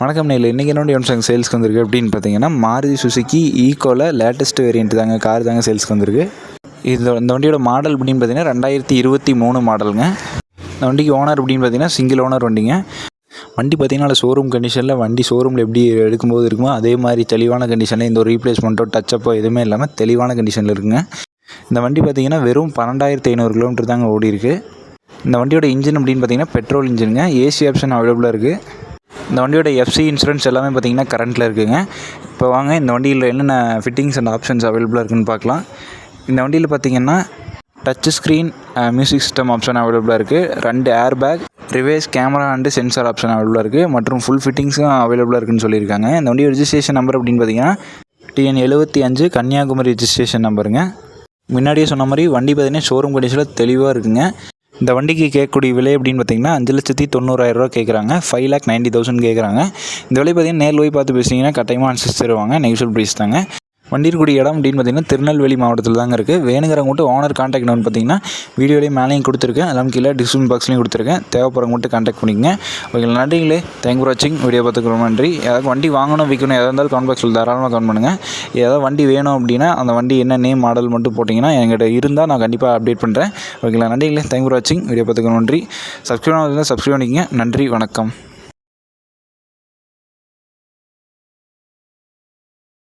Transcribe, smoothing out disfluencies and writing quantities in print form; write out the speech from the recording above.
வணக்கம் நேயர்களே, இன்றைக்கி என்னோட எம்சாங் சேல்ஸ்க்கு வந்திருக்கு அப்படின்னு பார்த்தீங்கன்னா, மாருதி சுசுக்கி ஈக்கோவில் லேட்டஸ்ட் வேரியண்ட் தாங்க கார் தாங்க சேல்ஸ்க்கு வந்திருக்கு. இந்த வண்டியோட மாடல் அப்படின்னு பார்த்தீங்கன்னா 2023 மாடலுங்க. இந்த வண்டிக்கு ஓனர் அப்படின்னு பார்த்தீங்கன்னா சிங்கிள் ஓனர் வண்டிங்க. வண்டி பார்த்தீங்கன்னா ஷோரூம் கண்டிஷனில் வண்டி ஷோரூமில் எப்படி எடுக்கும்போது இருக்குமோ அதே மாதிரி தெளிவான கண்டிஷனில் எந்த ஒரு ரீப்ளேஸ்மெண்ட்டோ டச்சப்போ எதுவுமே இல்லாமல் தெளிவான கண்டிஷனில் இருக்குங்க. இந்த வண்டி பார்த்தீங்கன்னா வெறும் 12,500 கிலோமீட்டர் தாங்க ஓடி இருக்குது. இந்த வண்டியோட இன்ஜின் அப்படின்னு பார்த்தீங்கன்னா பெட்ரோல் இன்ஜினுங்க. ஏசி ஆப்ஷன் அவைலபிளாக இருக்குது. இந்த வண்டியோட எஃப்சி இன்சூரன்ஸ் எல்லாமே பார்த்திங்கன்னா கரண்ட்டில் இருக்குதுங்க. இப்போ வாங்க இந்த வண்டியில் என்னென்ன ஃபிட்டிங்ஸ் அண்ட் ஆப்ஷன்ஸ் அவைலபிளாக இருக்குதுன்னு பார்க்கலாம். இந்த வண்டியில் பார்த்திங்கன்னா touch screen music system option அவைலபிளாக இருக்குது. 2 air bag, reverse camera and sensor option அவைலபிளாக இருக்குது. மற்றும் ஃபுல் ஃபிட்டிங்ஸும் அவைலபிளாக இருக்குதுன்னு சொல்லியிருக்காங்க. இந்த வண்டியோட ரெஜிஸ்ட்ரேஷன் நம்பர் அப்படின்னு பார்த்திங்கன்னா TN75 கன்னியாகுமரி ரெஜிஸ்ட்ரேஷன் நம்பருங்க. முன்னாடியே சொன்ன மாதிரி வண்டி பார்த்திங்கன்னா ஷோரூம் கண்டிஷனில் தெளிவாக இருக்குங்க. இந்த வண்டிக்கு கேட்கக்கூடிய விலை அப்படின்னு பார்த்தீங்கன்னா 5,90,000 ரூபா கேட்குறாங்க. 5,90,000 கேட்குறாங்க. இந்த விலை பார்த்தீங்கன்னா நேரில் போய் பார்த்து பேசிங்கன்னா கட்டாயமாக அனுசரிச்சு தருவாங்க. நெகோஷியபிள் ப்ரைஸ் தாங்க. வண்டி இருக்கக்கூடிய இடம் அப்படின்னு பார்த்தீங்கன்னா திருநெல்வேலி மாவட்டத்தில் தாங்க இருக்குது. வேணுங்கிறவங்க மட்டும் ஓனர் கான்டாக்ட் நம்பர் பார்த்தீங்கன்னா வீடியோலேயும் மேலேயும் கொடுத்துருக்கேன், எல்லாம் கீழே டிஸ்கிரிப்ஷன் பாக்ஸ்லையும் கொடுத்துருக்கேன். தேவைப்படுறவங்க மட்டும் கான்டாக்ட் பண்ணிக்கங்க. ஓகே, நன்றிங்களே. தேங்க் ஃபார் வாட்சிங். வீடியோ பார்த்துக்கு ரொம்ப நன்றி. ஏதாவது வண்டி வாங்கணும் விற்கணும் எதாக இருந்தாலும் கமெண்ட் பாக்ஸில் தாராளமாக கமெண்ட் பண்ணுங்கள். ஏதாவது வண்டி வேணும் அப்படின்னா அந்த வண்டி என்ன நேம் மாடல் மட்டும் போட்டிங்கன்னா என்கிட்ட இருந்தால் நான் கண்டிப்பாக அப்டேட் பண்ணுறேன். ஓகேங்களா, நன்றிங்களே. தேங்க் ஃபார் வாட்சிங். வீடியோ பார்த்துக்கு நன்றி. சப்ஸ்கிரைப் பண்ணிக்கங்க. நன்றி, வணக்கம்.